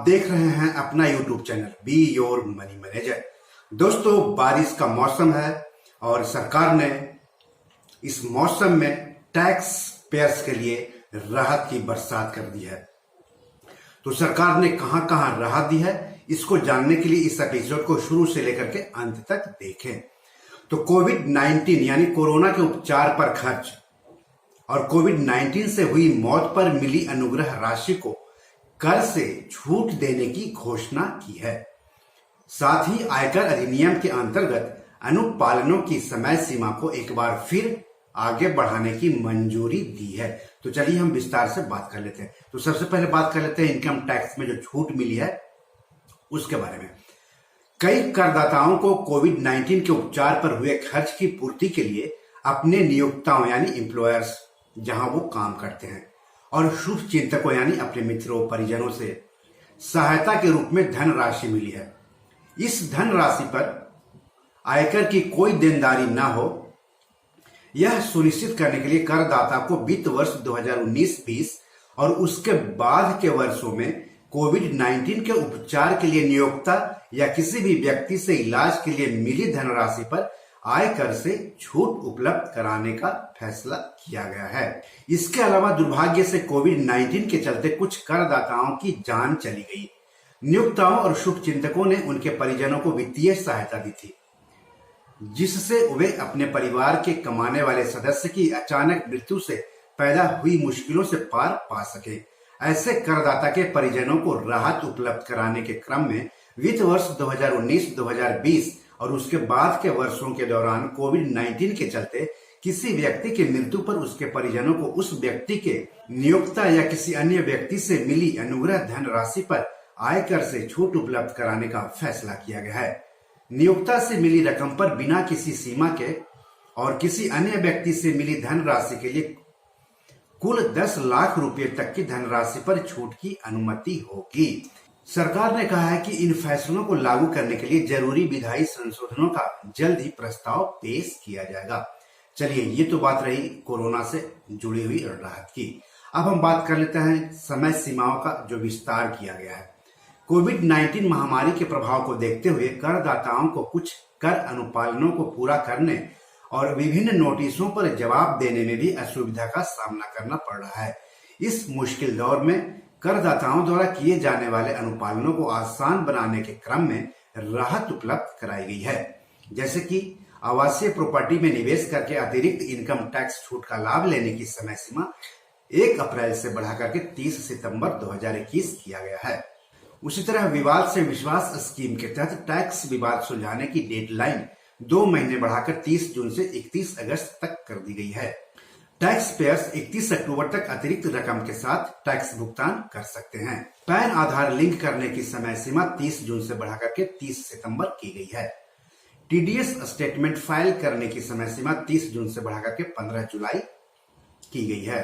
आप देख रहे हैं अपना YouTube channel be your money manager. दोस्तों, बारिश का मौसम है और सरकार ने इस मौसम में टैक्स पेयर्स के लिए राहत की बरसात कर दी है। तो सरकार ने कहां कहां राहत दी है, इसको जानने के लिए इस एपिसोड को शुरू से लेकर के अंत तक देखें। तो कोविड-19 यानी कोरोना के उपचार पर खर्च और कोविड-19 से हुई मौत पर मिली अनुग्रह राशि को कर से छूट देने की घोषणा की है। साथ ही आयकर अधिनियम के अंतर्गत अनुपालनों की समय सीमा को एक बार फिर आगे बढ़ाने की मंजूरी दी है। तो चलिए हम विस्तार से बात कर लेते हैं। तो सबसे पहले बात कर लेते हैं इनकम टैक्स में जो छूट मिली है उसके बारे में। कई करदाताओं को कोविड-19 के उपचार पर हुए खर्च की पूर्ति के लिए अपने नियोक्ताओं यानी एम्प्लॉयर्स जहां वो काम करते हैं और शुभ चिंतकों यानी अपने मित्रों परिजनों से सहायता के रूप में धनराशि मिली है। इस धनराशि पर आयकर की कोई देनदारी न हो, यह सुनिश्चित करने के लिए करदाता को वित्त वर्ष 2019-20 और उसके बाद के वर्षों में कोविड-19 के उपचार के लिए नियोक्ता या किसी भी व्यक्ति से इलाज के लिए मिली धनराशि पर आयकर से छूट उपलब्ध कराने का फैसला किया गया है। इसके अलावा दुर्भाग्य से कोविड-19 के चलते कुछ करदाताओं की जान चली गई। नियोक्ताओं और शुभ चिंतकों ने उनके परिजनों को वित्तीय सहायता दी थी, जिससे वे अपने परिवार के कमाने वाले सदस्य की अचानक मृत्यु से पैदा हुई मुश्किलों से पार पा सके। ऐसे करदाता के परिजनों को राहत उपलब्ध कराने के क्रम में वित्त वर्ष 2019-2020 और उसके बाद के वर्षों के दौरान कोविड-19 के चलते किसी व्यक्ति की मृत्यु पर उसके परिजनों को उस व्यक्ति के नियोक्ता या किसी अन्य व्यक्ति से मिली अनुग्रह धनराशि पर आयकर से छूट उपलब्ध कराने का फैसला किया गया है। नियोक्ता से मिली रकम पर बिना किसी सीमा के और किसी अन्य व्यक्ति से मिली धनराशि के लिए कुल 10 लाख रुपए तक की धनराशि पर छूट की अनुमति होगी। सरकार ने कहा है कि इन फैसलों को लागू करने के लिए जरूरी विधायी संशोधनों का जल्द ही प्रस्ताव पेश किया जाएगा। चलिए, ये तो बात रही कोरोना से जुड़ी हुई राहत की। अब हम बात कर लेते हैं समय सीमाओं का जो विस्तार किया गया है। कोविड-19 महामारी के प्रभाव को देखते हुए करदाताओं को कुछ कर अनुपालनों को पूरा करने और विभिन्न नोटिसों पर जवाब देने में भी असुविधा का सामना करना पड़ रहा है। इस मुश्किल दौर में करदाताओं द्वारा किए जाने वाले अनुपालनों को आसान बनाने के क्रम में राहत उपलब्ध कराई गई है, जैसे कि आवासीय प्रॉपर्टी में निवेश करके अतिरिक्त इनकम टैक्स छूट का लाभ लेने की समय सीमा 1 अप्रैल से बढ़ाकर के 30 सितंबर 2021 किया गया है। उसी तरह विवाद से विश्वास स्कीम के तहत टैक्स विवाद सुलझाने की डेडलाइन 2 महीने बढ़ाकर 30 जून से 31 अगस्त तक कर दी गई है। टैक्स पेयर्स 31 अक्टूबर तक अतिरिक्त रकम के साथ टैक्स भुगतान कर सकते हैं। पैन आधार लिंक करने की समय सीमा 30 जून से बढ़ाकर के 30 सितंबर की गई है। टीडीएस स्टेटमेंट फाइल करने की समय सीमा 30 जून से बढ़ाकर के 15 जुलाई की गई है।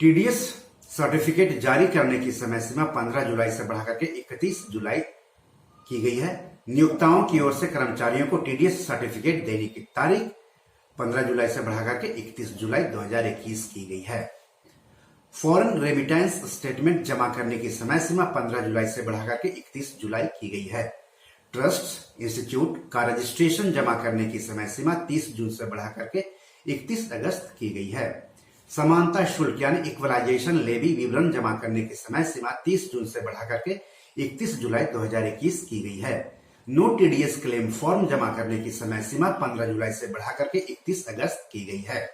टीडीएस सर्टिफिकेट जारी करने की समय सीमा 15 जुलाई से बढ़ाकर के 31 जुलाई की गई है। नियोक्ताओं की ओर से कर्मचारियों को टीडीएस सर्टिफिकेट देने की तारीख 15 जुलाई से बढ़ाकर के 31 जुलाई 2021 की गई है। फॉरेन रेमिटेंस स्टेटमेंट जमा करने की समय सीमा 15 जुलाई से बढ़ाकर के 31 जुलाई की गई है। ट्रस्ट इंस्टीट्यूट का रजिस्ट्रेशन जमा करने की समय सीमा 30 जून से बढ़ाकर के 31 अगस्त की गई है। समानता शुल्क यानी इक्वलाइजेशन लेवी विवरण जमा करने की समय सीमा 30 जून से बढ़ाकर के 31 जुलाई 2021 की गई है। नो टीडीएस क्लेम फॉर्म जमा करने की समय सीमा 15 जुलाई से बढ़ाकर के 31 अगस्त की गई है।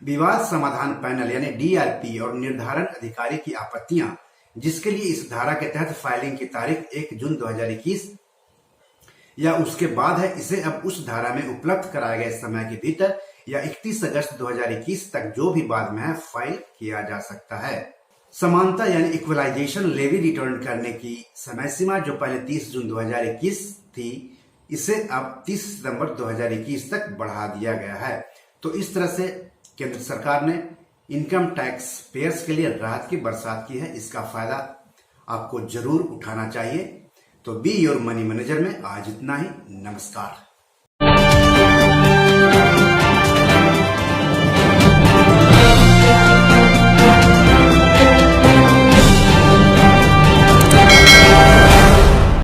विवाद समाधान पैनल यानी डीआरपी और निर्धारण अधिकारी की आपत्तियां, जिसके लिए इस धारा के तहत फाइलिंग की तारीख 1 जून 2021 या उसके बाद है, इसे अब उस धारा में उपलब्ध कराए गए समय के भीतर या 31 अगस्त 2021 तक जो भी बाद में है फाइल किया जा सकता है। समानता यानी इक्वलाइजेशन लेवी रिटर्न करने की समय सीमा जो पहले 30 जून 2021 थी, इसे अब 30 सितंबर 2021 तक बढ़ा दिया गया है। तो इस तरह से केंद्र सरकार ने इनकम टैक्स पेयर्स के लिए राहत की बरसात की है। इसका फायदा आपको जरूर उठाना चाहिए। तो बी योर मनी मैनेजर में आज इतना ही। नमस्कार।